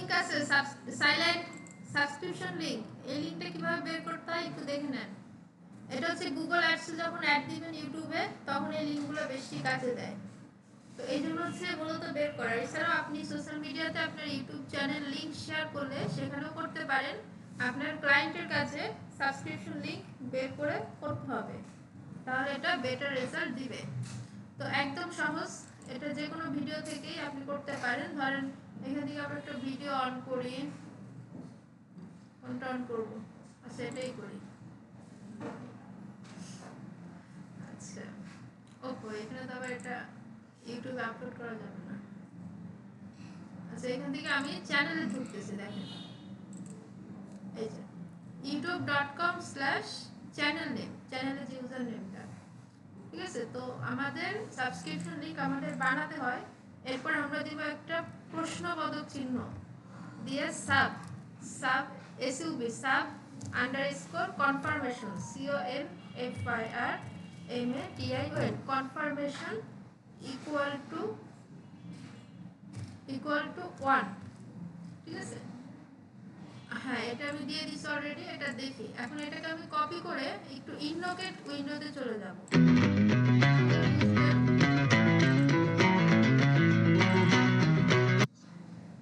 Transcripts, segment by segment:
Link আছে, silent subscription link. এই লিংকটা কিভাবে বের করতে হয় একটু দেখে নেন। এটা হচ্ছে গুগল অ্যাডসে যখন অ্যাড দিবেন ইউটিউবে তখন এই লিংকগুলো বেশি কাজে দেয়। তো এই জন্য হচ্ছে মূলত বের করা। এছাড়াও আপনি সোশ্যাল মিডিয়াতে আপনার ইউটিউব চ্যানেল লিংক শেয়ার করলে সেখানেও করতে পারেন। আপনার ক্লায়েন্টের কাছে সাবস্ক্রিপশন লিংক বের করে করতে হবে, তাহলে এটা বেটার রেজাল্ট দিবে। তো একদম সহজ, এটা যে কোনো ভিডিও থেকেই আপনি করতে পারেন। ধরেন এখান থেকে আমরা একটা ভিডিও অন করি, কোনটা অন করবো? আচ্ছা এটাই করি। আচ্ছা ওপো, এখানে তো আবার এটা ইউটিউবে আপলোড করা যাবে না। আচ্ছা এখান থেকে আমি চ্যানেলে ঢুকতেছি, দেখেন এই যে youtube.com/channel name, চ্যানেলের যে ইউজার নেমটা, ঠিক আছে। তো আমাদের সাবস্ক্রিপশন লিংক আমাদের বানাতে হয়। এরপর আমরা দিব একটা প্রশ্নবোধক চিহ্ন দিয়ে sub sub SUV sub underscore confirmation CONFIRMATION confirmation equal to 1, ঠিক আছে। হ্যাঁ এটা আমি দিয়ে দিছি অলরেডি। এটা দেখি এখন এটাকে আমি কপি করে একটু ইননোকেট উইন্ডোতে চলে যাব।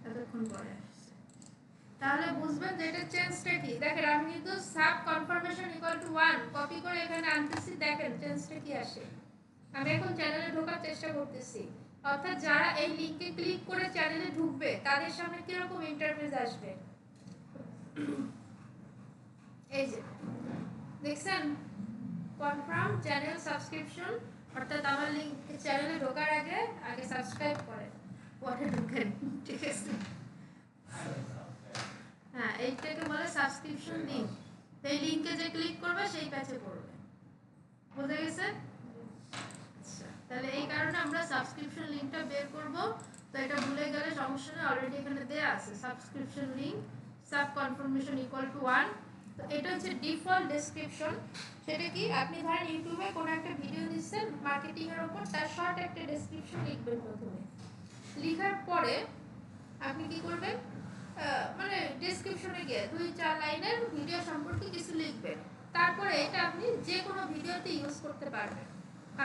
এতক্ষণ পরে তাহলে বুঝবেন যে এটা চেঞ্জটা কি। দেখেন আমি কিন্তু sub confirmation equal to 1 copy করে এখানে আনতেছি, দেখেন চেঞ্জটা কি আসে। আমি এখন চ্যানেলে ঢোকার চেষ্টা করতেছি, অর্থাৎ যারা এই লিংকে ক্লিক করে চ্যানেলে ঢুকবে তাদের সামনে কি রকম ইন্টারফেস আসবে। এই যে দেখছেন কনফার্ম চ্যানেল সাবস্ক্রিপশন, অর্থাৎ আমার লিংক চ্যানেলে ঢোকার আগে সাবস্ক্রাইব করেন, পরে ঢুকেন, ঠিক আছে। হ্যাঁ এইটাকে বলে সাবস্ক্রিপশন লিংক। এই লিংকে যে ক্লিক করবে সেই কাছে পড়বে, বুঝে গেছে? আচ্ছা তাহলে এই কারণে আমরা সাবস্ক্রিপশন লিংকটা বের করব। তো এটা ভুলে গেলে সমস্যা নেই, অলরেডি এখানে দেয়া আছে subscription link sub confirmation equal to 1। তো এটা হচ্ছে ডিফল্ট ডেসক্রিপশন। সেটা কি, আপনি ধরেন ইউটিউবে কোনো একটা ভিডিও দিচ্ছেন মার্কেটিং এর উপর, তার শর্ট একটা ডেসক্রিপশন লিখবেন প্রথমে। লেখার পরে আপনি কি করবেন, মানে ডেসক্রিপশনে গিয়ে 2-4 লাইনের ভিডিও সম্পর্কে কিছু লিখবেন। তারপরে এটা আপনি যে কোনো ভিডিওতে ইউজ করতে পারবেন।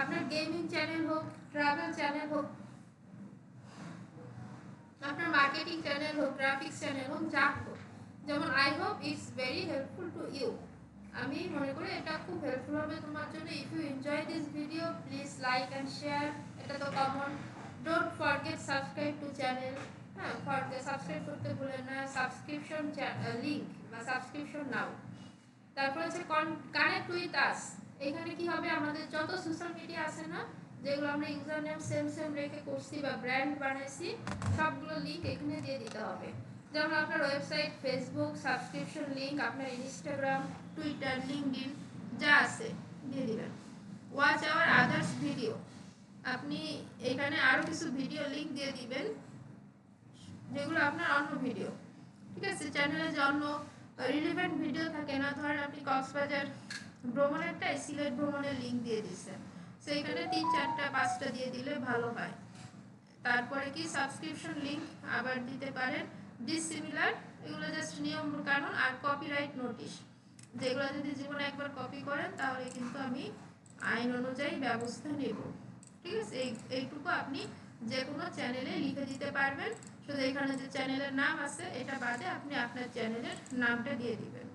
আপনার গেমিং চ্যানেল হোক, ট্রাভেল চ্যানেল হোক, আপনার মার্কেটিং চ্যানেল হোক, গ্রাফিক্স চ্যানেল হোক, যা হোক। যেমন I hope it's very helpful to you, আমি মনে করি এটা খুব হেল্পফুল হবে তোমার জন্য। If you enjoy this video please like and share, এটা তো common. Don't forget subscribe to channel, হ্যাঁ সাবস্ক্রাইব করতে ভুলেন না। সাবস্ক্রিপশন লিংক বা সাবস্ক্রিপশন নাও। তারপর হচ্ছে কানেক্ট উইথ আস। এখানে কি হবে, আমাদের যত সোশ্যাল মিডিয়া আছে না, যেগুলো আমরা ইউজার নেম সেম রেখে করছি বা ব্র্যান্ড বানাইছি, সবগুলো লিংক এখানে দিয়ে দিতে হবে। যেমন আপনার ওয়েবসাইট, ফেসবুক সাবস্ক্রিপশন লিংক, আপনার ইনস্টাগ্রাম, টুইটার, লিঙ্কডইন যা আছে দিয়ে দিবেন। ওয়াচ আওয়ার আদার্স ভিডিও, আপনি এখানে আরো কিছু ভিডিও লিংক দিয়ে দিবেন যেগুলো আপনার অন্য ভিডিও, ঠিক আছে। চ্যানেলে যে অন্য রিলেভেন্ট ভিডিও থাকে না, ধরেন আপনি কক্সবাজার ভ্রমণেরটা সিলেট ভ্রমণের লিংক দিয়ে দিচ্ছেন, সেইখানে 3-4-5টা দিয়ে দিলে ভালো হয়। তারপরে কি সাবস্ক্রিপশন লিংক আবার দিতে পারেন। ডিসিমিলার, এগুলো জাস্ট নিয়ম কানুন। আর কপিরাইট নোটিশ, যেগুলো যদি জীবনে একবার কপি করেন তাহলে কিন্তু আমি আইন অনুযায়ী ব্যবস্থা নেব, ঠিক আছে। এইটুকু আপনি যে কোনো চ্যানেলে লিখে দিতে পারবেন। শুধু এখানে যে চ্যানেলের নাম আছে এটা বাদে আপনি আপনার চ্যানেলের নামটা দিয়ে দিবেন।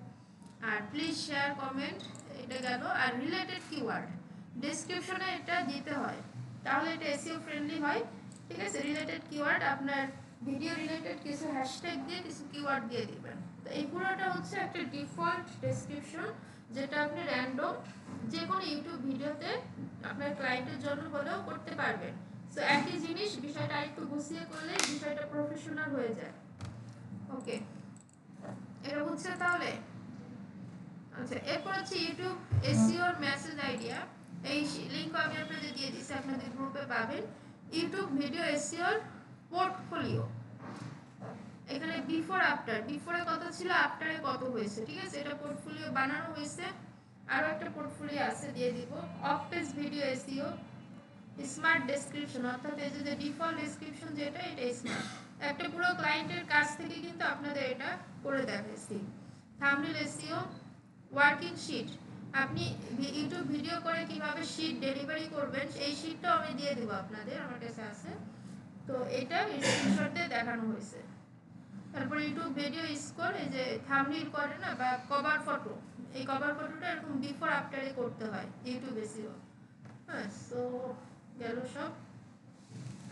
আর প্লিজ শেয়ার কমেন্ট, এটা গেল। আর রিলেটেড কিওয়ার্ড ডেসক্রিপশনে এটা দিতে হয়, তাহলে এটা এসইও ফ্রেন্ডলি হয়, ঠিক আছে। রিলেটেড কিওয়ার্ড আপনার ভিডিও রিলেটেড কিছু হ্যাশট্যাগ দিয়ে কিছু কিওয়ার্ড দিয়ে দিবেন। তো এই পুরোটা হচ্ছে একটা ডিফল্ট ডেসক্রিপশন, যেটা আপনি র্যান্ডম যে কোনো ইউটিউব ভিডিওতে আপনার ক্লায়েন্টের জন্য হলেও করতে পারবেন। সো একই জিনিস, বিষয়টা আরেকটু গুছিয়ে করলে বিষয়টা প্রফেশনাল হয়ে যায়। ওকে, এটা বুঝছেন তাহলে? আচ্ছা এরপর হচ্ছে ইউটিউব এসইওর মেসেজ আইডিয়া। এই লিংক আমি আপনাদের দিয়ে দিচ্ছি, আপনাদের গ্রুপে পাবেন। ইউটিউব ভিডিও এসইওর পোর্টফোলিও, এখানে বিফোর আফটার, বিফোরে কত ছিল, আফটারে কত হয়েছে, ঠিক আছে। এটা পোর্টফোলিও বানানো হয়েছে। আরো একটা পোর্টফোলিও আছে, দিয়ে দিব। Of page video SEO, smart description, অর্থাৎ এই যে ডিফল্ট ডেসক্রিপশন যেটা, এটা স্মার্ট। একটা পুরো ক্লায়েন্টের কাছ থেকে কিন্তু আপনাদের এটা করে দেখাচ্ছি। থাম্বনেল এসইও, ওয়ার্কিং শিট, আপনি ইউটিউব ভিডিও করে কিভাবে শিট ডেলিভারি করবেন এই শিটটাও আমি দিয়ে দেবো আপনাদের, আমার কাছে আছে। তো এটা স্ক্রিনশট দিয়ে দেখানো হয়েছে। তারপর ইউটিউব ভিডিও স্কোর, এই যে থাম্বনেল করে না বা কভার ফটো, এই কভার ফটোটা এরকম বিফোর আফটারে করতে হয় ইউটিউব এসইও। হ্যাঁ, সো গেল সব।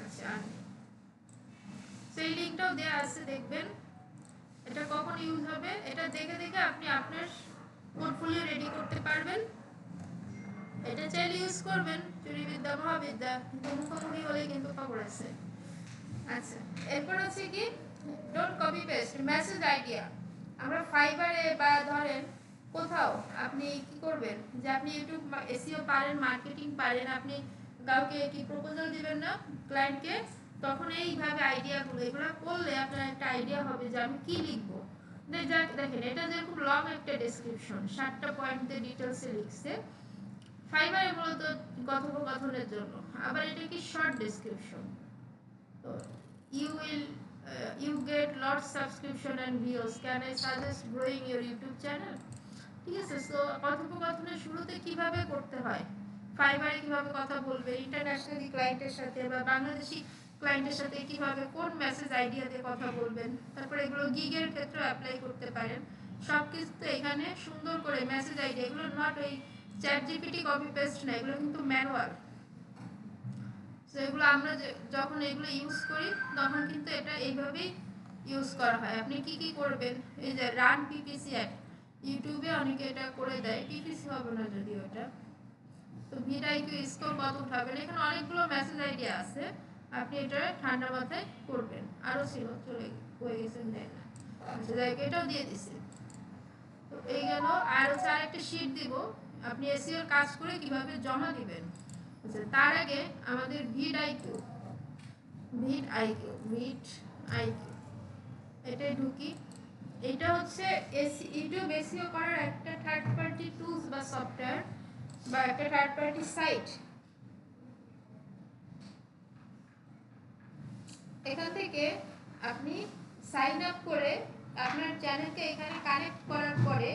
আচ্ছা, সেই লিঙ্কটাও দেওয়া আছে, দেখবেন। এটা কখন ইউজ হবে এটা দেখে দেখে আপনি আপনার পোর্টফোলিও রেডি করতে পারবেন। এটা চাইলে ইউজ করবেন, চুরিবিদ্যা মহাবিদ্যা, কিন্তু মুখোমুখি হলে কিন্তু খবর আছে। আচ্ছা, এরপর হচ্ছে কি don't copy paste message idea. আমরা ফাইবারে বা ধরেন কোথাও আপনি কি করবেন, যে আপনি ইউটিউব এসইও পারেন, মার্কেটিং পারেন, আপনি কাউকে কি প্রপোজাল দিবেন না ক্লায়েন্টকে, তখন এইভাবে আইডিয়াগুলো এগুলো করলে আপনার একটা আইডিয়া হবে যে আমি কি লিখবো। দেখেন এটা যেরকম লং একটা ডেসক্রিপশন, 7টা পয়েন্টে ডিটেলসে লিখছে, ফাইবারে মূলত কথোপকথনের জন্য, আবার এটা কি শর্ট ডেসক্রিপশন। তো you will you get lots subscription and views, can I suggest growing your YouTube channel? ঠিক আছে। সো কথোপকথনের শুরুতে কিভাবে করতে হয়, ফাইবারে কিভাবে কথা বলবে, ইন্টারন্যাশনালি ক্লায়েন্টের সাথে বা বাংলাদেশি ক্লায়েন্টের সাথে কিভাবে কোন মেসেজ আইডিয়া দিয়ে কথা বলবেন, তারপর এগুলো গিগের ক্ষেত্রে অ্যাপ্লাই করতে পারেন। সব কিছু এখানে সুন্দর করে মেসেজ আইডিয়া, এগুলো নট ওই চ্যাট জিপিটি কপি পেস্ট না, এগুলো কিন্তু ম্যানুয়াল। তো এগুলো আমরা যখন এগুলো ইউজ করি তখন কিন্তু এটা এইভাবেই ইউজ করা হয়। আপনি কি কি করবেন, এই যে রান পিপিসি অ্যাড, ইউটিউবে অনেকে এটা করে দেয়, পিপিসি হবে না যদি ওটা। তো ভিডআইকিউ স্কোর কত উঠাবেন, এখানে অনেকগুলো মেসেজ আইডিয়া আছে, আপনি এটা ঠান্ডা মাথায় করবেন। আরও ছিল, চলে হয়ে গেছেন দেয় না, আচ্ছা যাই এটাও দিয়ে দিছি। তো এই গেল। আর হচ্ছে আরেকটা শিট দিব, আপনি এসইওর কাজ করে কিভাবে জমা দিবেন। আচ্ছা, তার আগে আমাদের ভিডআইকিউ এটাই ঢুকি। এটা হচ্ছে ইউটিউব এসইও করার একটা থার্ড পার্টি টুলস বা সফটওয়্যার বা একটা থার্ড পার্টি সাইট। এখান থেকে আপনি সাইন আপ করে আপনার চ্যানেলকে এখানে কানেক্ট করার পরে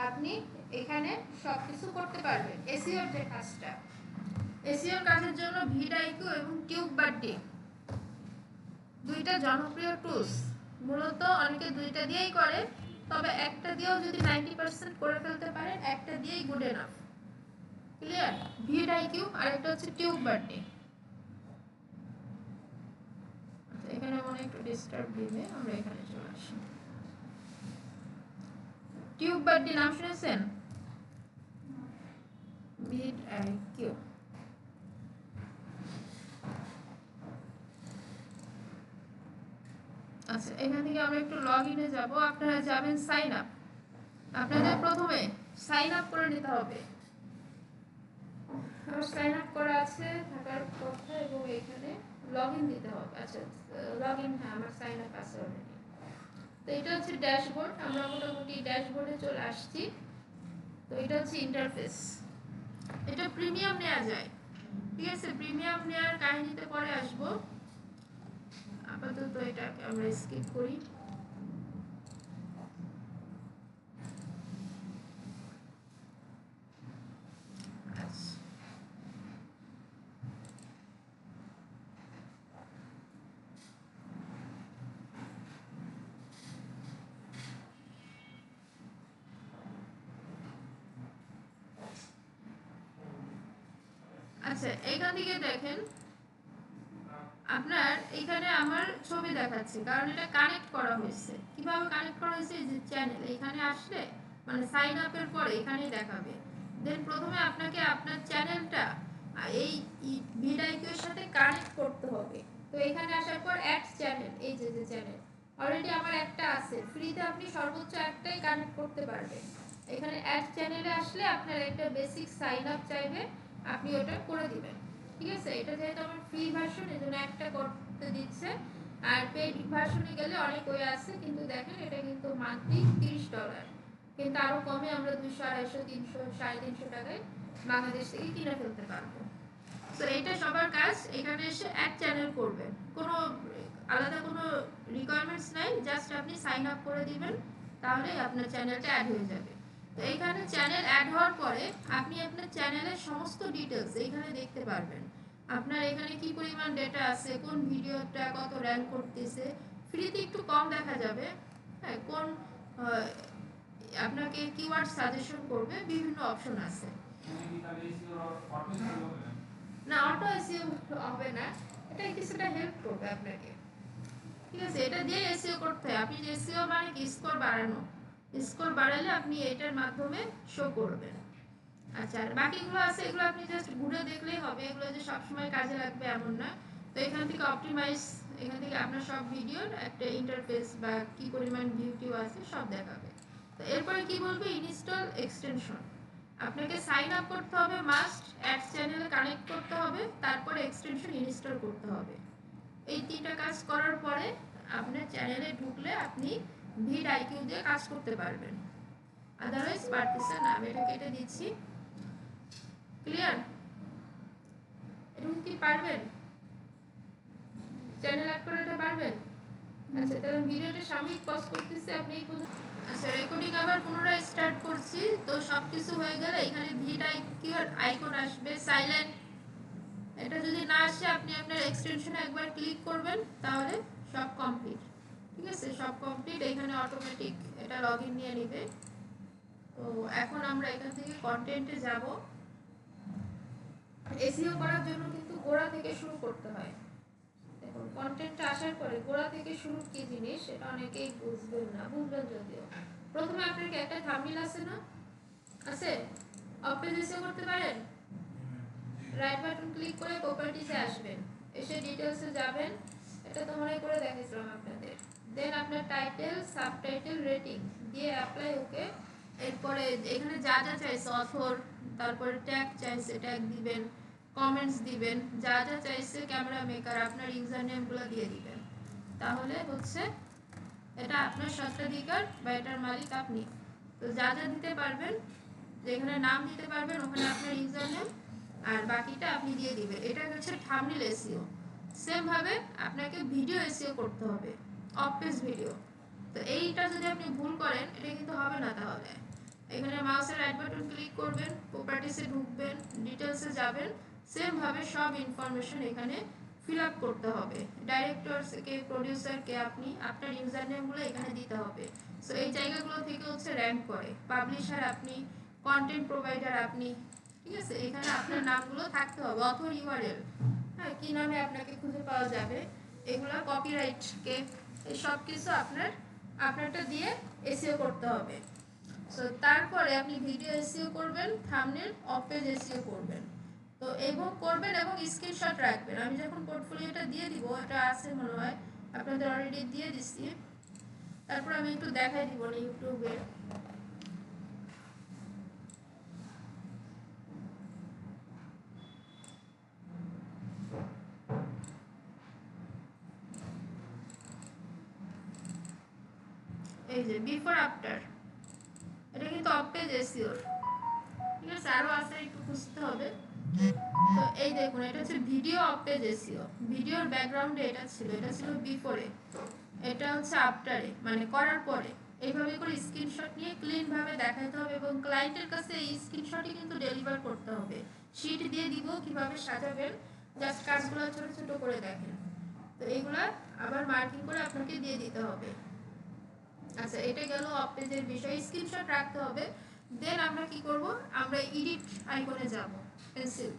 আপনি এখানে সব কিছু করতে পারবেন। এসইওর যে কাজটা, এসইওর কাজের জন্য ভিডআইকিউ এবং টিউববাডি দুইটা জনপ্রিয় টুলস। মূলত অনেকে দুইটা দিয়েই করে, তবে একটা দিয়েও যদি 90% করে ফেলতে পারেন, একটা দিয়েই গুড এনাফ। ক্লিয়ার? ভিডআইকিউ আর একটা হচ্ছে টিউববাডি। এখানে মনে একটু ডিস্টার্ব দিবে, আমরা এখানে চলে আসি। টিউববাডি নাম শুনেছেন? ভিডআইকিউ। আচ্ছা, এখান থেকে আমরা একটু লগ ইনে যাব। আপনারা যাবেন সাইন আপ, আপনাদের প্রথমে সাইন আপ করে নিতে হবে। আমার সাইন আপ করা আছে থাকার কথা, এবং এখানে লগ ইন দিতে হবে। আচ্ছা, লগ ইন, হ্যাঁ আমার সাইন আপ আছে অলরেডি। তো এটা হচ্ছে ড্যাশবোর্ড, আমরা মোটামুটি ড্যাশবোর্ডে চলে আসছি। তো এটা হচ্ছে ইন্টারফেস। এটা প্রিমিয়াম নেওয়া যায়, ঠিক আছে। প্রিমিয়াম নেওয়ার কাহিনীতে পরে আসবো, আপাতত এটাকে আমরা স্কিপ করি। আচ্ছা, এইখান থেকে দেখেন আপনার এখানে আমার ছবি দেখাচ্ছে, কারণ এটা কানেক্ট করা হয়েছে। কিভাবে কানেক্ট করা হয়েছে, যে চ্যানেল এখানে আসলে মানে সাইন আপের পরে এখানে দেখাবে। দেন প্রথমে আপনাকে আপনার চ্যানেলটা এই ভিডআইকিউর সাথে কানেক্ট করতে হবে। তো এখানে আসার পর অ্যাড চ্যানেল, এই যে চ্যানেল অলরেডি আমার একটা আছে, ফ্রিতে আপনি সর্বোচ্চ একটাই কানেক্ট করতে পারবেন। এখানে অ্যাড চ্যানেলে আসলে আপনার একটা বেসিক সাইন আপ চাইবে, আপনি ওটা করে দিবেন, ঠিক আছে। এটা যেহেতু আমার ফ্রি ভার্সন, এজন্য একটা করতে দিচ্ছে। আর পেইড ভার্সনে গেলে অনেক ওয়ে আছে, কিন্তু দেখেন এটা কিন্তু মান্থলি $30, কিন্তু আরো কমে আমরা 200, 250, 300, 350 টাকায় বাংলাদেশ থেকে কিনে ফেলতে পারবো। সো এটা সবার কাজ, এখানে এসে অ্যাড চ্যানেল করবেন, কোনো আলাদা কোনো রিকোয়ারমেন্টস নাই, জাস্ট আপনি সাইন আপ করে দিবেন, তাহলেই আপনার চ্যানেলটা অ্যাড হয়ে যাবে। তো এইখানে চ্যানেল অ্যাড হওয়ার পরে আপনি আপনার চ্যানেলের সমস্ত ডিটেলস এইখানে দেখতে পারবেন। আপনার এখানে কি পরিমাণ ডেটা আছে, কোন ভিডিওটা কত র্যাঙ্ক করতেছে, ফ্রিতে একটু কম দেখা যাবে, হ্যাঁ, কোন আপনাকে কিওয়ার্ড সাজেশন করবে, বিভিন্ন অপশন আছে। না, অটো এসইও হবে না, এটা কিছুটা হেল্প করবে আপনাকে, ঠিক আছে? এটা দিয়ে এসইও করতে হয়। আপনি এসইও মানে কি, স্কোর বাড়ানো, স্কোর বাড়ালে আপনি এটার মাধ্যমে শো করবেন। আচ্ছা, আর বাকিগুলো আছে, এগুলো আপনি জাস্ট ঘুরে দেখলেই হবে, এগুলো যে সবসময় কাজে লাগবে এমন না। তো এখান থেকে অপটিমাইজ, এখান থেকে আপনার সব ভিডিওর একটা ইন্টারফেস বা কি পরিমাণ ভিউ আছে সব দেখাবে। তো এরপরে কি বলবে, ইনস্টল এক্সটেনশন। আপনাকে সাইন আপ করতে হবে, মাস্ট অ্যাডস চ্যানেলে কানেক্ট করতে হবে, তারপরে এক্সটেনশন ইনস্টল করতে হবে। এই তিনটা কাজ করার পরে আপনার চ্যানেলে ঢুকলে আপনি ভিড আইকিউ দিয়ে কাজ করতে পারবেন, আদারওয়াইজ পারতেছেন না। আমি এটা কেটে দিচ্ছি। ক্লিয়ার? এরকম কি পারবেন? চ্যানেল অ্যাড করে এটা পারবেন? আচ্ছা, তাহলে ভিডিওটা সাময়িক পজ করতেছি, আপনি এই পর্যন্ত। আচ্ছা, রেকর্ডিং আবার পুনরায় স্টার্ট করছি। তো সবকিছু হয়ে গেলে এখানে ভিড আইকিউ আইকন আসবে, সাইলেন্ট। এটা যদি না আসে আপনি আপনার এক্সটেনশনে একবার ক্লিক করবেন, তাহলে সব কমপ্লিট। ঠিক আছে, সব কমপ্লিট। এখানে অটোমেটিক এটা লগইন নিয়ে নেবে। তো এখন আমরা এখান থেকে কন্টেন্টে যাব। এসইও করার জন্য কিন্তু গোড়া থেকে শুরু করতে হয়। দেখুন, কন্টেন্টটা আসার পরে গোড়া থেকে শুরু কি জিনিস সেটা অনেকেই বুঝবেন না, বুঝবেন যদিও। প্রথমে আপনাকে একটা থাম্বনেল আছে না, আছে? অফ পেজ এসইও করতে পারেন? রাইট বাটন ক্লিক করে প্রপার্টিজে আসবেন, এসে ডিটেইলসে যাবেন। এটা তো মনে করে দেখাইছিলাম আপনাদের। দেন আপনার টাইটেল, সাবটাইটেল, রেটিং দিয়ে অ্যাপ্লাই, ওকে। এরপরে এখানে যা যা চাইছে, অথর, তারপরে ট্যাগ চাইছে, ট্যাগ দিবেন, কমেন্টস দিবেন, যা যা চাইছে, ক্যামেরা মেকার, আপনার ইউজার নেমগুলো দিয়ে দিবেন। তাহলে হচ্ছে এটা আপনার স্বত্বাধিকার বা এটার মালিক আপনি। তো যা যা দিতে পারবেন, যেখানে নাম দিতে পারবেন ওখানে আপনার ইউজার নেম, আর বাকিটা আপনি দিয়ে দিবেন। এটা হচ্ছে থাম্বনেল এসইও। সেম ভাবে আপনাকে ভিডিও এসইও করতে হবে, অফ পেজ ভিডিও। তো এইটা যদি আপনি ভুল করেন এটা কিন্তু হবে না। তাহলে এখানে মাউসের রাইট বাটন ক্লিক করবেন, প্রপার্টিসে ঢুকবেন, ডিটেইলসে যাবেন, সেম ভাবে সব ইনফরমেশন এখানে ফিল আপ করতে হবে। ডাইরেক্টরস কে, প্রোডিউসার কে, আপনি আপনার ইউজার নেমগুলো এখানে দিতে হবে। সো এই জায়গাগুলো থেকে হচ্ছে র‍্যাঙ্ক করে। পাবলিশার আপনি, কন্টেন্ট প্রোভাইডার আপনি, ঠিক আছে? এখানে আপনার নামগুলো থাকতে হবে, অথর, ইউআরএল, হ্যাঁ, কি নামে আপনাকে খুঁজে পাওয়া যাবে, এগুলা, কপিরাইট কে, এই সব কিছু আপনারটা দিয়ে এসইও করতে হবে। সো তারপরে আপনি ভিডিও এসইও করবেন, থাম্বনেল, অফ পেজ এসইও করবেন। তো এবং করবেন এবং স্ক্রিনশট রাখবেন। আমি যখন পোর্টফোলিওটা দিয়ে দিব, এটা আছে মনে হয় আপনাদের অলরেডি দিয়ে দিচ্ছি, তারপর আমি একটু দেখাই দিব না ইউটিউবে। এই যে বিফোর আফটার, এটা কিন্তু অফ পেজ এসইও, ঠিক আছে? আরো আছে, একটু খুঁজতে হবে। তো এই দেখুন, এটা হচ্ছে ভিডিও অফ পেজ এসইও। ভিডিওর ব্যাকগ্রাউন্ডে এটা ছিল বিফোরে, এটা হচ্ছে আফটারে, মানে করার পরে। এইভাবে করে স্ক্রিনশট নিয়ে ক্লিন ভাবে দেখাতে হবে এবং ক্লায়েন্টের কাছে এই স্ক্রিনশটই কিন্তু ডেলিভার করতে হবে। শীট দিয়ে দিব কিভাবে সাজাবেন, জাস্ট কাজগুলো ছোট ছোট করে দেখেন। তো এইগুলা আবার মার্কিং করে আপনাকে দিয়ে দিতে হবে। আচ্ছা, এটা গেল অফ পেজের বিষয়, স্ক্রিনশট রাখতে হবে। দেন আমরা কি করব, আমরা এডিট আইকনে যাব, পেন্সিল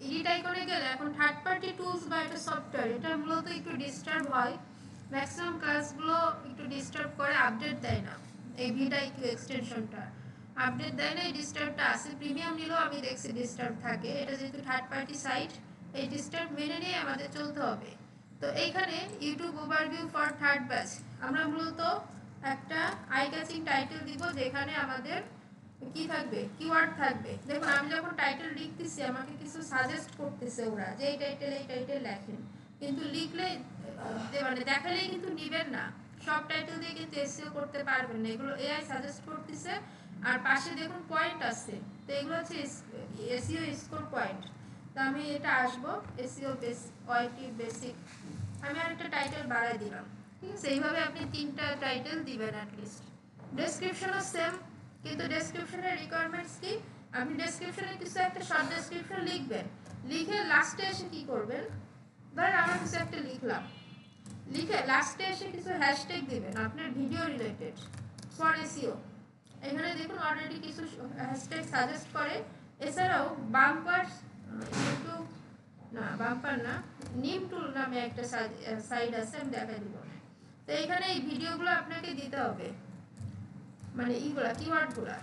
এডিট আইকনে গেলে এখন থার্ড পার্টি টুলস বা এটা সফটওয়্যার, এটা মূলত একটু ডিস্টার্ব হয়, ম্যাক্সিমাম কাজগুলো একটু ডিস্টার্ব করে, আপডেট দেয় না। এই ভিডআইকিউ এক্সটেনশনটা আপডেট দেয় না, এই ডিস্টার্বটা আছে। প্রিমিয়াম নিলেও আমি দেখছি ডিস্টার্ব থাকে, এটা যেহেতু থার্ড পার্টি সাইট, এই ডিস্টার্ব মেনে নিয়ে আমাদের চলতে হবে। তো এইখানে YouTube overview for third batch, আমরা মূলত একটা আই ক্যাচিং টাইটেল দিব, যেখানে আমাদের কি থাকবে, কিওয়ার্ড থাকবে। দেখুন, আমি যখন টাইটেল লিখতেছি আমাকে কিছু সাজেস্ট করতেছে ওরা, যে এই টাইটেল লেখেন, কিন্তু লিখলে মানে দেখালেই কিন্তু নিবেন না। সব টাইটেল দিয়ে কিন্তু এসইও করতে পারবেন না, এগুলো এআই সাজেস্ট করতেছে। আর পাশে দেখুন পয়েন্ট আছে, তো এগুলো হচ্ছে এসইও স্কোর পয়েন্ট। তো আমি এটা আসবো এসইও ওয়াইটি বেসিক, আমি আরেকটা টাইটেল বাড়াই দিলাম। ঠিক আছে, এইভাবে আপনি 3টা টাইটেল দিবেন অ্যাটলিস্ট। ডেসক্রিপশনও সেম, কিন্তু ডেসক্রিপশনের রিকোয়ারমেন্টস কি, আপনি ডেসক্রিপশনে কিছু একটা শর্ট ডেসক্রিপশন লিখবেন, লিখে লাস্টে এসে কি করবেন, ধরেন আমরা কিছু একটা লিখলাম, লিখে লাস্টে এসে কিছু হ্যাশট্যাগ দিবেন আপনার ভিডিও রিলেটেড ফর এসইও। এখানে দেখুন অলরেডি কিছু হ্যাশট্যাগ সাজেস্ট করে। এছাড়াও বাম্পার, ইউটিউব না বাম্পার না, নিম টুল নামে একটা সাইট আছে, আমি দেখাই দিব। তো এখানে এই ভিডিওগুলো আপনাকে দিতে হবে, মানে এইগুলা কিওয়ার্ডগুলা।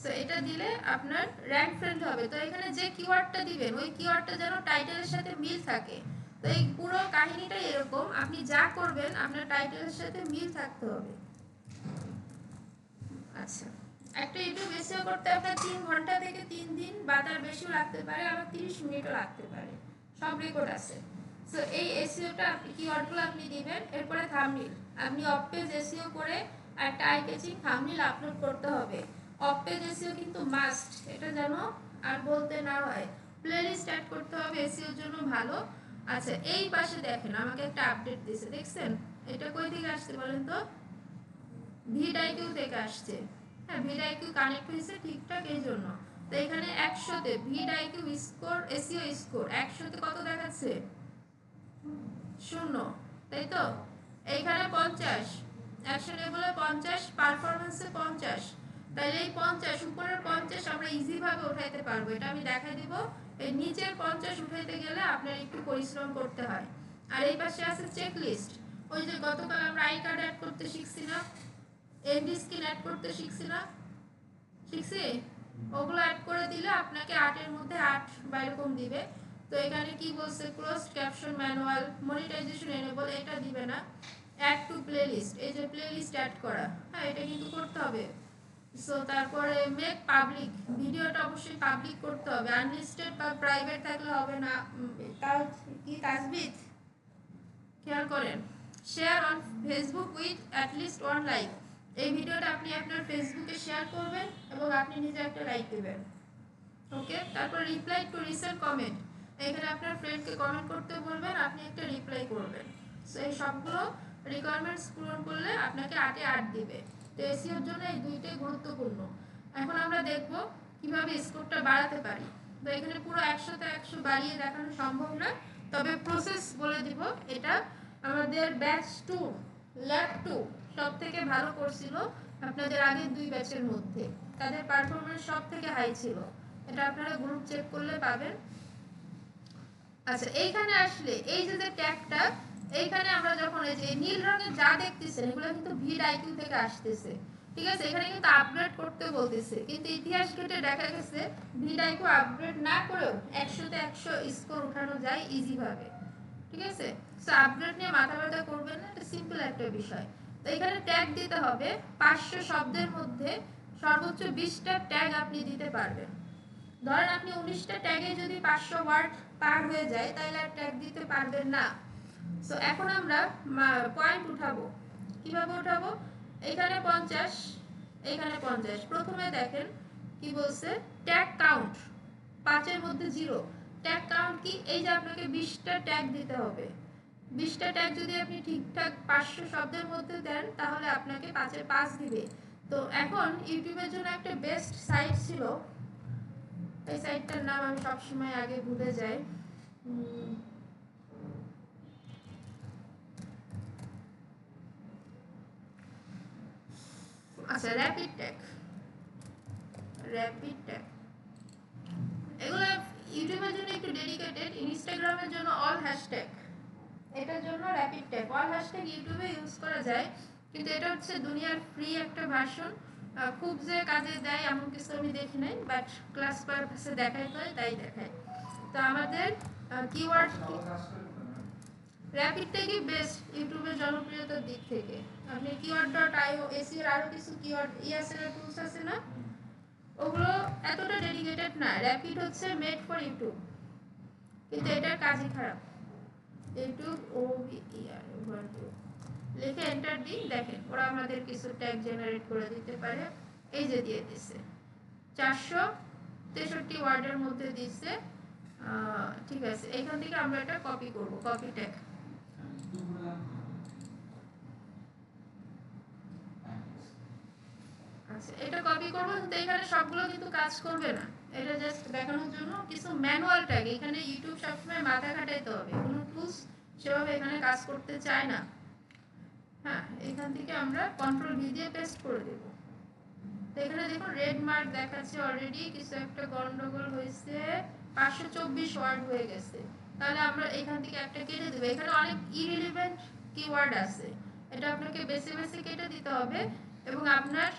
সো এটা দিলে আপনার র্যাঙ্ক ফ্রেন্ড হবে। তো এখানে যে কিওয়ার্ডটা দিবেন ওই কিওয়ার্ডটা যেন টাইটেলের সাথে মিল থাকে। তো এই পুরো কাহিনীটাই এরকম, আপনি যা করবেন আপনার টাইটেলের সাথে মিল থাকতে হবে। আচ্ছা, একটা ইউটিউব এসইও করতে আপনার 3 ঘন্টা থেকে 3 দিন বা তার বেশিও লাগতে পারে, আবার 30 মিনিটও লাগতে পারে, সব রেকর্ড আছে। সো এই এসইওটা আপনি কিওয়ার্ডগুলো আপনি দিবেন। এরপরে থাম্বনেল, আপনি অফ পেজ এসইও করে একটা আই ক্যাচিং থাম্বনেল আপলোড করতে হবে। অফ পেজ এসইও কিন্তু মাস্ট, এটা যেন আর বলতে না হয়। প্লেলিস্ট অ্যাড করতে হবে এসইওর জন্য ভালো। আচ্ছা, এই পাশে দেখেন আমাকে একটা আপডেট দিয়েছে, দেখছেন? এটা কই থেকে আসছে বলেন তো? ভিডআইকিউ থেকে আসছে। হ্যাঁ, ভিডআইকিউ কানেক্ট হয়েছে ঠিকঠাক, এই জন্য। তো এখানে 100তে ভিডআইকিউ স্কোর, এসইও স্কোর 100তে কত দেখাচ্ছে? 0, তাই তো? এইখানে 50, অ্যাকশনেবলে 50, পারফরম্যান্সে 50। তাহলে এই 50 উপরের 50 আমরা ইজি ভাবে উঠাইতে পারবো, এটা আমি দেখাই দিব। এই নিচের 50 উঠাইতে গেলে আপনার একটু পরিশ্রম করতে হয়। আর এই পাশে আছে চেক লিস্ট, ওই যে গতকাল আমরা আই কার্ড অ্যাড করতে শিখছি না, এমডি স্কিন অ্যাড করতে শিখছি না, শিখছি? ওগুলো অ্যাড করে দিলে আপনাকে 8 এর মধ্যে 8 বা এরকম দিবে। তো এখানে কি বলছে, closed caption manual, monetisation enable, এটা দিবে না। অ্যাড টু প্লেলিস্ট, এই যে প্লেলিস্ট অ্যাড করা, হ্যাঁ এটা কিন্তু করতে হবে। সো তারপরে মেক পাবলিক, ভিডিওটা অবশ্যই পাবলিক করতে হবে, আনলিস্টেড বা প্রাইভেট থাকলে হবে না। তাও কি তাসবিদ খেয়াল করেন। Share on Facebook with at least 1 like, এই ভিডিওটা আপনি আপনার ফেসবুকে শেয়ার করবেন এবং আপনি নিজে একটা লাইক দেবেন। ওকে, তারপর রিপ্লাই টু রিসেন্ট কমেন্ট, এখানে আপনার ফ্রেন্ডকে কমেন্ট করতে বলবেন, আপনি একটা রিপ্লাই করবেন। সো এই সবগুলো রিকোয়ারমেন্টস পূরণ করলে আপনাকে 8 এ 8 দিবে। তো এসইওর জন্য এই দুইটাই গুরুত্বপূর্ণ। এখন আমরা দেখব কিভাবে স্কোরটা বাড়াতে পারি। তো এখানে পুরো 100তে 100 বাড়িয়ে দেখানো সম্ভব না, তবে প্রসেস বলে দিব। এটা আমাদের ব্যাচ 2 ল্যাব 2 সব থেকে ভালো করছিল আপনাদের আগের 2 ব্যাচের মধ্যে, তাদের পারফরম্যান্স সব থেকে হাই ছিল, এটা আপনারা গ্রুপ চেক করলে পাবেন। আচ্ছা, এইখানে আসলে এই যে ট্যাগটা, এইখানে আমরা যখন এই যে নীল রঙের যা দেখতেছেন এগুলো কিন্তু ভিডআইকিউ থেকে আসতেছে। ঠিক আছে, এখানে কিন্তু আপগ্রেড করতে বলতেছে, কিন্তু ইতিহাস ঘেটে দেখা গেছে ভিডআইকিউ আপগ্রেড না করেও 100তে 100 স্কোর উঠানো যায় ইজি ভাবে। ঠিক আছে, সো আপগ্রেড নিয়ে মাথা ব্যথা করবেন না, এটা সিম্পল একটা বিষয়। তো এখানে ট্যাগ দিতে হবে 500 শব্দের মধ্যে সর্বোচ্চ 20টা ট্যাগ আপনি দিতে পারবেন। ধরেন আপনি 19টা ট্যাগে যদি 500 ওয়ার্ড পার হয়ে যায় তাহলে আর ট্যাগ দিতে পারবেন না। সো এখন আমরা পয়েন্ট উঠাবো, কিভাবে উঠাবো? এখানে 50, এখানে 50। প্রথমে দেখেন কি বলছে, ট্যাগ কাউন্ট 5 এর মধ্যে 0। ট্যাগ কাউন্ট কি? এই যে আপনাকে 20টা ট্যাগ দিতে হবে। 20টা ট্যাগ যদি আপনি ঠিকঠাক 500 শব্দের মধ্যে দেন তাহলে আপনাকে 5 এর 5 দিবে। তো এখন ইউটিউবের জন্য একটা বেস্ট সাইট ছিল, এই সাইটটার নাম আমি সবসময় আগে ভুলে যাই। আচ্ছা, র্যাপিড ট্যাগ, র্যাপিড ট্যাগ এগুলো ইউটিউবের জন্য একটু ডেডিকেটেড, ইনস্টাগ্রামের জন্য অল হ্যাশট্যাগ, এটার জন্য র্যাপিড ট্যাগ। অল হ্যাশট্যাগ ইউটিউবে ইউজ করা যায়, কিন্তু এটা হচ্ছে দুনিয়ার ফ্রি একটা ভার্সন, খুব যে কাজে দেয় এমন কিছু আমি দেখি নাই, বাট ক্লাস পারপাসে দেখাই হয় তাই দেখায়। তো আমাদের কিওয়ার্ড র্যাপিড ট্যাগই বেস্ট ইউটিউবের জনপ্রিয়তার দিক থেকে। আপনি কিওয়ার্ড.io, এসইওর আরো কিছু কিওয়ার্ড ইয়াসের টুলস আছে না, ওগুলো এতটা ডেডিকেটেড না। র্যাপিড হচ্ছে মেড ফর ইউটিউব, কিন্তু এটার কাজই খারাপ। ইউটিউব OVER লিখে এন্টার দিই, দেখেন ওরা আমাদের কিছু ট্যাগ জেনারেট করে দিতে পারে, এই যে দিয়ে দিছে 463 ওয়ার্ডের মধ্যে দিচ্ছে। ঠিক আছে, এখান থেকে আমরা এটা কপি করব, কপি ট্যাগ। আচ্ছা, এটা কপি করব, কিন্তু এখানে সবগুলো কিন্তু কাজ করবে না, এটা জাস্ট দেখানোর জন্য কিছু ম্যানুয়াল ট্যাগ। এখানে ইউটিউব সবসময় মাথা খাটাইতে হবে, কোনো টুলস সেভাবে এখানে কাজ করতে চায় না। হ্যাঁ, এখান থেকে আমরা কন্ট্রোল ভি দিয়ে পেস্ট করে দেব। তো এখানে দেখুন রেড মার্ক দেখাচ্ছে, অলরেডি কিছু একটা গন্ডগোল হয়েছে, 524 ওয়ার্ড হয়ে গেছে। তাহলে আমরা এখান থেকে একটা কেটে দেব। এখানে অনেক ইরিলেভেন্ট কিওয়ার্ড আছে, এটা আপনাকে বেছে বেছে কেটে দিতে হবে এবং আপনার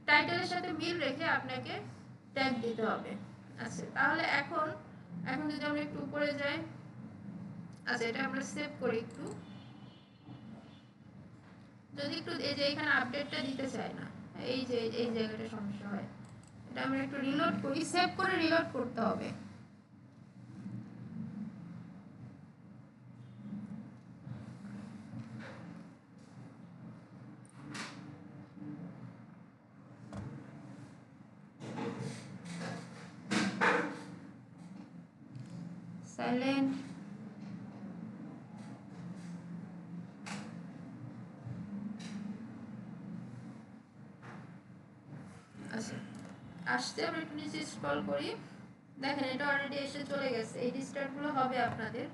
টাইটেলের সাথে মিল রেখে আপনাকে ট্যাগ দিতে হবে। আচ্ছা, তাহলে এখন যদি আমরা একটু উপরে যাই, আচ্ছা এটা আমরা সেভ করি একটু, যদি একটু এই যে এখানে আপডেটটা দিতে চাই না, এই যে এই জায়গাটা সমস্যা হয়, এটা আমরা একটু রিলোড করি, সেভ করে রিলোড করতে হবে। সাইলেন্ট। আচ্ছা, আসতে আমরা একটু নিচে স্ক্রল করি, দেখেন এটা অলরেডি এসে চলে গেছে। এই ডিস্টার্বগুলো হবে আপনাদের,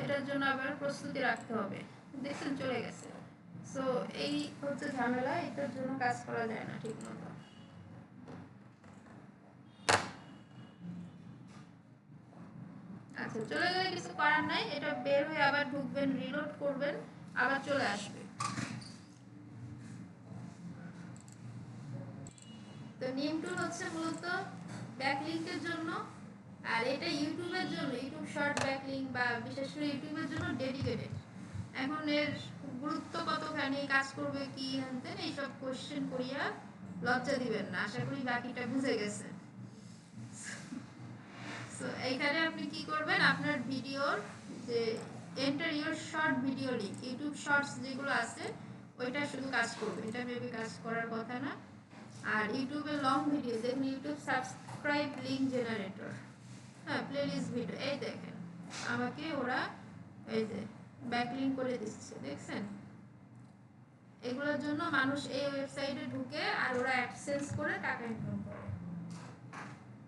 এটার জন্য আবার প্রস্তুতি রাখতে হবে। দেখছেন চলে গেছে। সো এই হচ্ছে ঝামেলা, এটার জন্য কাজ করা যায় না ঠিক মতো। আচ্ছা, চলে গেলে কিছু করার নাই, এটা বের হয়ে আবার ঢুকবেন, রিলোড করবেন, আবার চলে আসবে। তো নিম টুল হচ্ছে মূলত ব্যাকলিংকের জন্য, আর এটা ইউটিউবের জন্য, ইউটিউব শর্ট ব্যাকলিংক বা বিশেষ করে ইউটিউবের জন্য ডেডিকেটেড। এখন এর গুরুত্ব কতখানি, কাজ করবে কি জানতেন, এইসব কোশ্চেন করিয়া লজ্জা দিবেন না, আশা করি বাকিটা বুঝে গেছেন। সো এইখানে আপনি কি করবেন, আপনার ভিডিওর যে enter your short video link, YouTube shorts যেগুলো আছে ওইটা শুধু কাজ করবে, এটা মেবি কাজ করার কথা না। আর ইউটিউবে লং ভিডিও, দেখুন ইউটিউব সাবস্ক্রাইব লিংক জেনারেটর, হ্যাঁ প্লেলিস্ট ভিডিও, এই দেখেন আমাকে ওরা এই যে ব্যাকলিংক করে দিচ্ছে, দেখছেন। এগুলোর জন্য মানুষ এই ওয়েবসাইটে ঢুকে আর ওরা অ্যাডসেন্স করে টাকা ইনকাম করে,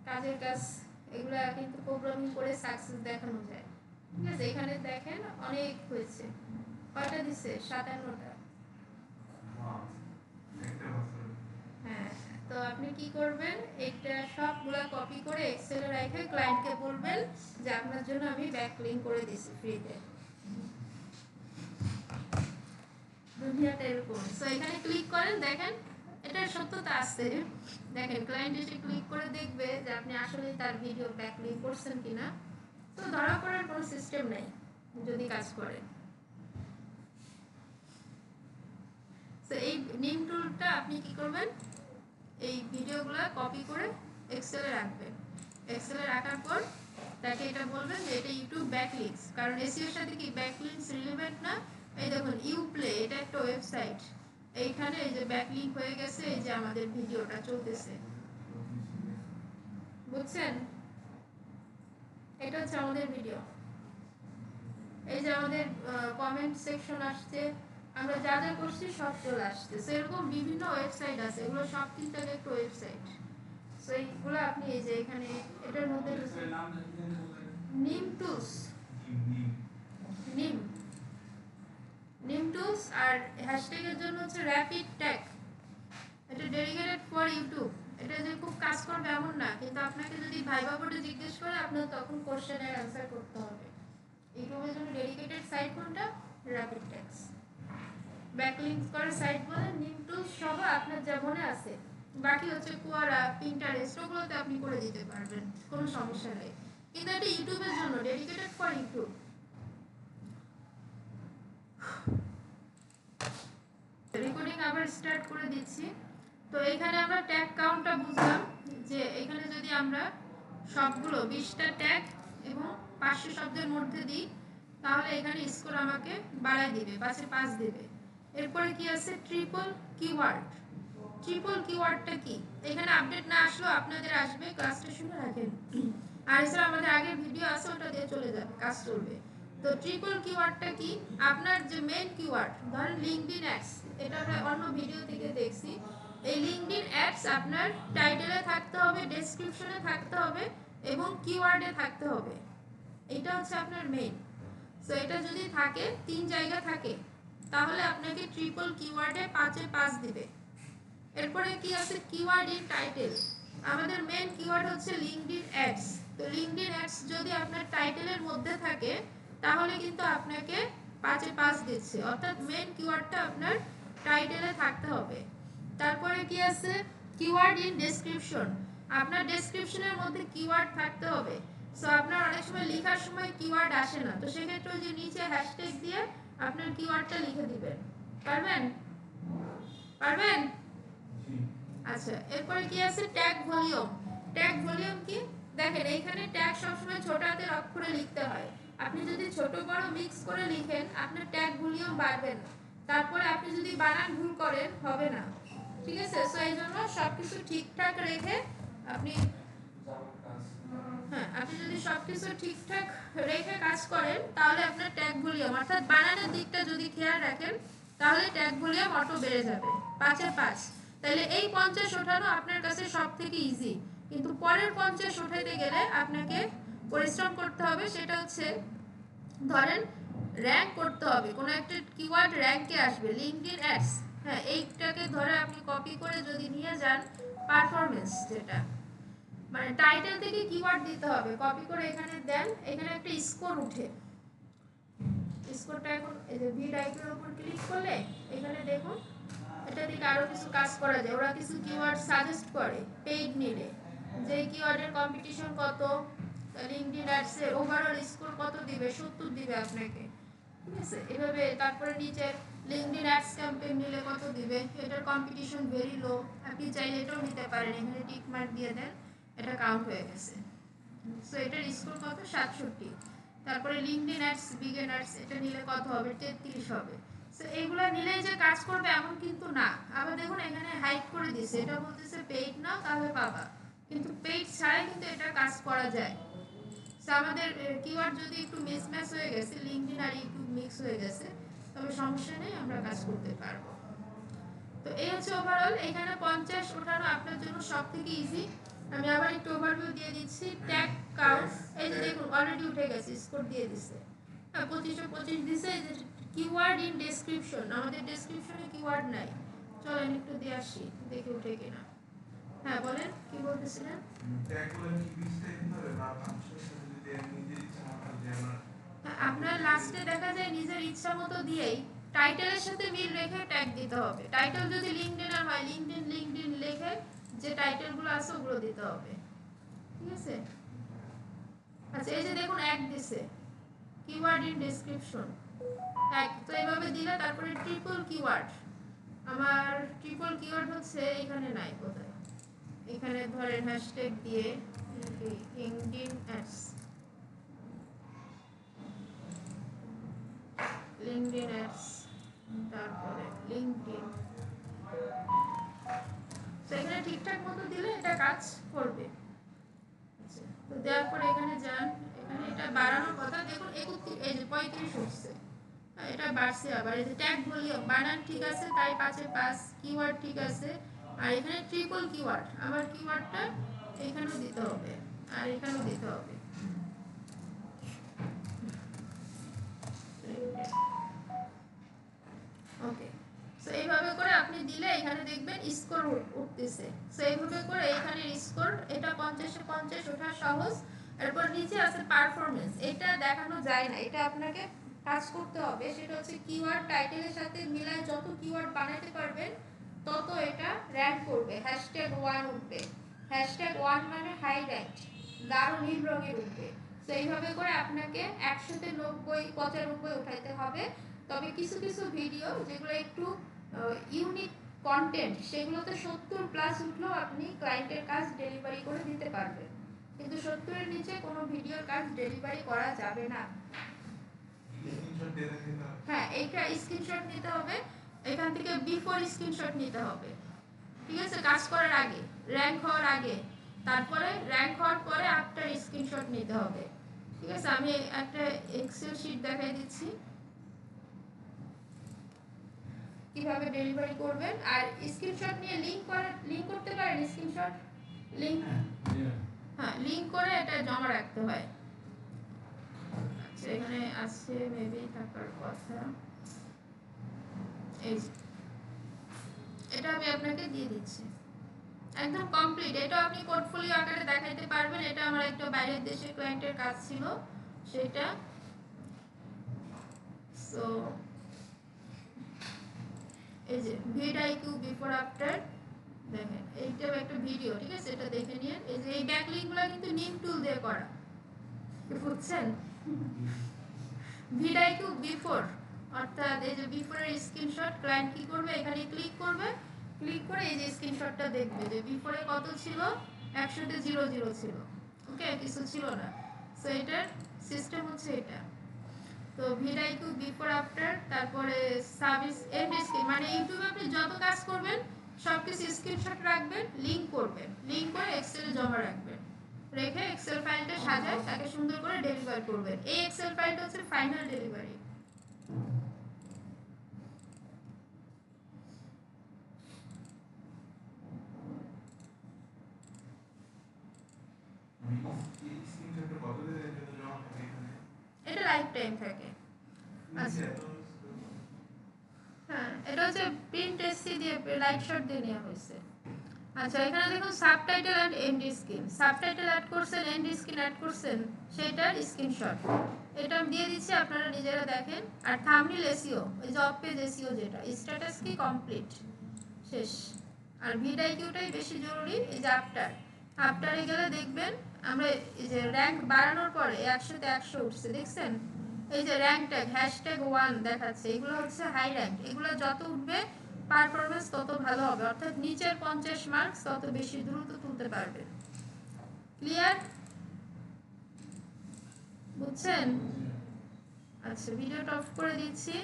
কাজের কাজ। এগুলো কিন্তু প্রোগ্রামিং করে সাকসেস দেখানো যায়, ঠিক আছে। এখানে দেখেন অনেক হয়েছে, কয়টা দিছে, 57টা। হ্যাঁ, তো আপনি কি করবেন, এটা সবগুলা কপি করে এক্সেলে রেখে ক্লায়েন্টকে বলবেন যে আপনার জন্য আমি ব্যাকলিংক করে দিছি ফ্রিতে। দুনিয়াটা এরকম। সো এখানে ক্লিক করেন, দেখেন এটার সত্যতা আছে। দেখেন ক্লায়েন্ট এসে ক্লিক করে দেখবে যে আপনি আসলে তার ভিডিও ব্যাকলিংক করছেন কিনা। তো ধরা পড়ার কোনো সিস্টেম নাই যদি কাজ করে। তো এই নিম টুলটা আপনি কি করবেন, এই ভিডিওগুলো কপি করে এক্সেলে রাখবেন। এক্সেলে রাখার পর তাকে এটা বলবেন যে এটা ইউটিউব ব্যাকলিংকস, কারণ এসইও এর সাথে কি ব্যাকলিংকস রিলেভেন্ট না। এই দেখুন ইউপ্লে, এটা একটা ওয়েবসাইট, এইখানে এই যে ব্যাকলিংক হয়ে গেছে, এই যে আমাদের ভিডিওটা চলতেছে, বুঝছেন। এটা হচ্ছে আমাদের ভিডিও, এই যে আমাদের কমেন্ট সেকশন আসছে, আমরা যা যা করছি সব চলে আসছে। সেরকম বিভিন্ন ওয়েবসাইট আছে, এগুলো সব কিন্তু একটা ওয়েবসাইট। সো এইগুলো আপনি এই যে এখানে এটার মধ্যে নিম টুলস, নিম নিম টুলস, আর হ্যাশট্যাগের জন্য হচ্ছে র‍্যাপিড ট্যাগ, এটা ডেডিকেটেড ফর ইউটিউব। এটা যে খুব কাজ করবে এমন না, কিন্তু আপনাকে যদি ভাইবা বোর্ডে জিজ্ঞেস করে আপনার তখন কোশ্চেনের অ্যান্সার করতে হবে। ইউটিউবের জন্য ডেডিকেটেড সাইট কোনটা, র‍্যাপিড ট্যাগস। ব্যাকলিংকস করার সাইট বলে নিম টুলস সহ আপনার যা মনে আছে, বাকি হচ্ছে কোয়ারা, পিন্টারেস্ট, ওগুলোতে আপনি করে দিতে পারবেন, কোনো সমস্যা নেই। কিন্তু এটা ইউটিউবের জন্য, ডেডিকেটেড ফর ইউটিউব। রেকর্ডিং আবার স্টার্ট করে দিচ্ছি। তো এখানে আমরা ট্যাগ কাউন্টটা বুঝলাম, যে এখানে যদি আমরা সবগুলো 20টা ট্যাগ এবং 500 শব্দের মধ্যে দিই, তাহলে এখানে স্কোর আমাকে বাড়ায় দিবে, 5-এ 5 দেবে। এরপরে কি আছে, ট্রিপল কিওয়ার্ড, ট্রিপল কিওয়ার্ডটা কি, এখানে আপডেট না আসলেও আপনাদের আসবে, ক্লাসটা শুনে রাখেন। আর এছাড়া আমাদের আগের ভিডিও আছে, ওটা দিয়ে চলে যাবে, কাজ চলবে। তো ট্রিপল কিওয়ার্ডটা কি, আপনার যে মেইন কিওয়ার্ড, ধরেন লিঙ্কডইন অ্যাডস, এটা আমরা অন্য ভিডিও থেকে দেখছি। এই লিঙ্কডইন অ্যাডস আপনার টাইটেলে থাকতে হবে, ডেসক্রিপশনে থাকতে হবে এবং কিওয়ার্ডে থাকতে হবে। এটা হচ্ছে আপনার মেইন। সো এটা যদি থাকে, 3 জায়গা থাকে, তাহলে আপনাকে ট্রিপল কিওয়ার্ডে 5-এ 5 দিবে। এরপরে কি আছে, কিওয়ার্ড ইন টাইটেল। আমাদের মেইন কিওয়ার্ড হচ্ছে লিঙ্কডইন অ্যাডস। তো লিঙ্কডইন অ্যাডস যদি আপনার টাইটেলের মধ্যে থাকে, তাহলে কিন্তু আপনাকে 5-এ 5 দিচ্ছে, অর্থাৎ মেইন কিওয়ার্ডটা আপনার টাইটেলে থাকতে হবে। তারপরে কি আছে, কিওয়ার্ড ইন ডেসক্রিপশন। আপনার ডেসক্রিপশনের মধ্যে কিওয়ার্ড থাকতে হবে। সো আপনার অনেক সময় লেখার সময় কিওয়ার্ড আসে না, তো সেক্ষেত্রে যে নিচে হ্যাশট্যাগ দিয়ে আপনার কিওয়ার্ডটা লিখে দিবেন। পারবেন? পারবেন? আচ্ছা, এরপরে কি আছে, ট্যাগ ভলিউম। ট্যাগ ভলিউম কি, দেখেন এইখানে ট্যাগ সবসময় ছোট হাতের অক্ষরে লিখতে হয়। আপনি যদি ছোট বড় মিক্স করে লিখেন, আপনার ট্যাগ ভলিউম বাড়বে না। তারপরে আপনি যদি বানান ভুল করেন, হবে না। ঠিক আছে, সো এই জন্য সবকিছু ঠিকঠাক রেখে আপনি, হ্যাঁ, আপনি যদি সবকিছু ঠিকঠাক রেখে কাজ করেন, তাহলে আপনার ট্যাগ ভলিউম, অর্থাৎ বানানের দিকটা যদি খেয়াল রাখেন, তাহলে ট্যাগ ভলিউম অটো বেড়ে যাবে, 5-এ 5। তাহলে এই 50 ওঠানো আপনার কাছে সব থেকে ইজি, কিন্তু পরের 50 উঠাইতে গেলে আপনাকে পরিশ্রম করতে হবে। সেটা হচ্ছে, ধরেন র্যাঙ্ক করতে হবে, কোনো একটা কিওয়ার্ড র্যাঙ্কে আসবে, লিঙ্কডইন অ্যাডস, হ্যাঁ, এইটাকে ধরে আপনি কপি করে যদি নিয়ে যান, পারফরম্যান্স যেটা, মানে টাইটেল থেকে কিওয়ার্ড দিতে হবে, কপি করে এখানে দেন, এখানে একটা স্কোর উঠে, স্কোরটা এখন এই যে ভিড আইকনের উপর ক্লিক করলে এখানে দেখুন, এটা থেকে আরো কিছু কাজ করা যায়। ওরা কিছু কিওয়ার্ড সাজেস্ট করে পেইড নিডে, যে কিওয়ার্ডের কম্পিটিশন কত, লিঙ্কডইন অ্যাডস এর ওভারঅল স্কোর কত দিবে, 70 দিবে আপনাকে। ঠিক আছে, এভাবে। তারপরে নিচে লিঙ্কডইন অ্যাডস ক্যাম্পেইন নিলে কত দিবে, এটার কম্পিটিশন ভেরি লো, আপনি চাইলে এটাও নিতে পারেন, এখানে টিক মার্ক দিয়ে দেন, এটা কাউন্ট হয়ে গেছে। সো এটার স্কোর কত, 67। তারপরে লিঙ্কডইন অ্যাডস বিগিনার্স, এটা নিলে কত হবে, 33 হবে। সো এইগুলা নিলেই যে কাজ করবে এমন কিন্তু না। আবার দেখুন এখানে হাইড করে দিয়েছে, এটা বলতেছে পেইড নাও তাহলে পাবা, কিন্তু পেইড ছাড়াই কিন্তু এটা কাজ করা যায়। সো আমাদের কিওয়ার্ড যদি একটু মিসম্যাচ হয়ে গেছে, লিঙ্কডইন আর ইউটিউব মিক্স হয়ে গেছে, তবে সমস্যা নেই, আমরা কাজ করতে পারবো। তো এই হচ্ছে ওভারঅল। এখানে 50 ওঠানো আপনার জন্য সবথেকে ইজি। আমি আবার একটু ওভারভিউ দিয়ে দিচ্ছি। ট্যাগ কাউন্ট, এই যে দেখুন অলরেডি উঠে গেছে, স্কোর দিয়ে দিছে, 2525 দিছে। এই যে কিওয়ার্ড ইন ডেসক্রিপশন, আমাদের ডেসক্রিপশনে কিওয়ার্ড নাই, চলেন একটু দিয়ে আসি, দেখি উঠে কিনা। হ্যাঁ বলেন, কি বলতেছিলেন? আপনার লাস্টে দেখা যায় নিজের ইচ্ছা মতো দিয়েই টাইটেলের সাথে মিল রেখে ট্যাগ দিতে হবে। টাইটেল যদি লিঙ্কডইন আর হয়, লিঙ্কডইন লিখে যে টাইটেলগুলো আছে ওগুলো দিতে হবে। ঠিক আছে, আচ্ছা এই যে দেখুন এক দিছে, কিওয়ার্ড ইন ডেসক্রিপশন এক, তো এইভাবে দিলে তারপরে ট্রিপল কিওয়ার্ড, আমার ট্রিপল কিওয়ার্ড হচ্ছে এখানে নাই কোথায়, এখানে ধরেন হ্যাশট্যাগ দিয়ে লিঙ্কডইন অ্যাডস, লিঙ্কডইন অ্যাডস, তারপরে লিঙ্কডইন, তো এখানে ঠিকঠাক মতো দিলে এটা কাজ করবে। আচ্ছা, তো দেওয়ার পরে এখানে যান, এখানে এটা বাড়ানোর কথা, দেখুন 31, এই যে 35 হচ্ছে, এটা বাড়ছে। আবার এই যে ট্যাগ ভলিউম, বানান ঠিক আছে, তাই 5-এ 5, কিওয়ার্ড ঠিক আছে, আর এখানে ট্রিপল কিওয়ার্ড, আমার কিওয়ার্ডটা এখানেও দিতে হবে আর এখানেও দিতে হবে। ওকে, সো এইভাবে করে আপনি দিলে এখানে দেখবেন স্কোর উঠতেছে। সো এইভাবে করে এখানে স্কোর, এটা 50-এ 50 ওঠা সহজ। এরপর নিচে আছে পারফরম্যান্স, এটা দেখানো যায় না, এটা আপনাকে কাজ করতে হবে। সেটা হচ্ছে কিওয়ার্ড টাইটেলের সাথে মিলায় যত কিওয়ার্ড বানাতে পারবেন, তত এটা র্যাঙ্ক করবে, হ্যাশট্যাগ 1 উঠবে। হ্যাশট্যাগ 1 মানে হাই র্যাঙ্ক, গাঢ় নীল রঙের উঠবে। তো এইভাবে করে আপনাকে 100-তে 90 95 উঠাইতে হবে। তবে কিছু কিছু ভিডিও যেগুলো একটু ইউনিক কন্টেন্ট, সেগুলোতে 70+ উঠলেও আপনি ক্লায়েন্টের কাজ ডেলিভারি করে দিতে পারবেন, কিন্তু 70-এর নিচে কোনো ভিডিওর কাজ ডেলিভারি করা যাবে না। হ্যাঁ, এইটা স্ক্রিনশট নিতে হবে, এখান থেকে বিফোর স্ক্রিনশট নিতে হবে। ঠিক আছে, কাজ করার আগে, র্যাঙ্ক হওয়ার আগে, তারপরে র্যাঙ্ক হওয়ার পরে আফটার স্ক্রিনশট নিতে হবে। ঠিক আছে, আমি একটা এক্সেল শিট দেখাই দিচ্ছি কিভাবে ডেলিভারি করবেন। আর স্ক্রিনশট নিয়ে লিংক করতে পারেন, স্ক্রিনশট লিংক, হ্যাঁ লিংক করে এটা জমা রাখতে হয়। আচ্ছা এখানে আছে মেবি থাকার কথা, এই এটা আমি আপনাকে দিয়ে দিচ্ছি, একদম কমপ্লিট। এটা আপনি পোর্টফোলিও আকারে দেখাইতে পারবেন। এটা আমার একটা বাইরের দেশের ক্লায়েন্টের কাজ ছিল সেটা। সো এই যে ভিডআইকিউ বিফোর আফটার দেখেন, এইটা একটা ভিডিও, ঠিক আছে, এটা দেখে নিন। এই যে এই ব্যাকলিংকগুলো কিন্তু নিম টুল দিয়ে করা, বুঝছেন? ভিডআইকিউ বিফোর, অর্থাৎ এই যে বিফোরের স্ক্রিনশট ক্লায়েন্ট কি করবে, এখানে ক্লিক করবে, ক্লিক করে এই যে স্ক্রিনশটটা দেখবে যে বিফোরে কত ছিল, 100-তে 00 ছিল, ওকে, কিছু ছিল না। সো এটার সিস্টেম হচ্ছে এটা। তো ভিডআইকিউ বিফোর আফটার, তারপরে সার্ভিস এন্ড স্ক্রিন, মানে ইউটিউবে আপনি যত কাজ করবেন সবকিছু স্ক্রিনশট রাখবেন, লিংক করবেন, লিংক করে এক্সেলে জমা রাখবেন, রেখে এক্সেল ফাইলটা সাজায় তাকে সুন্দর করে ডেলিভার করবেন। এই এক্সেল ফাইলটা হচ্ছে ফাইনাল ডেলিভারি। এটা লাইফ টাইম থাকে। আচ্ছা হ্যাঁ, এটা হচ্ছে প্রিন্ট এসসি দিয়ে লাইট শট দিয়ে নেওয়া হয়েছে। আচ্ছা এখানে দেখুন subtitle end end screen, subtitle add করছেন, এন্ড স্ক্রিন অ্যাড করছেন, সেটার স্ক্রিনশট এটা আমি দিয়ে দিচ্ছি, আপনারা নিজেরা দেখেন। আর থাম্বনেল এসইও, ওই জব পেজ এসইও যেটা, স্ট্যাটাস কি কমপ্লিট, শেষ। আর ভিডআইকিউটাই বেশি জরুরি। এই যে আফটারে গেলে দেখবেন আমরা এই যে র্যাঙ্ক বাড়ানোর পরে 100-তে 100 উঠছে, দেখছেন? এই যে র্যাঙ্ক ট্যাগ #1 দেখাচ্ছে, এগুলো হচ্ছে হাই র্যাঙ্ক। এগুলো যত উঠবে পারফরম্যান্স তত ভালো হবে, অর্থাৎ নিচের 50 মার্কস তত বেশি দ্রুত তুলতে পারবে। ক্লিয়ার? বুঝছেন? আচ্ছা ভিডিওটা অফ করে দিচ্ছি।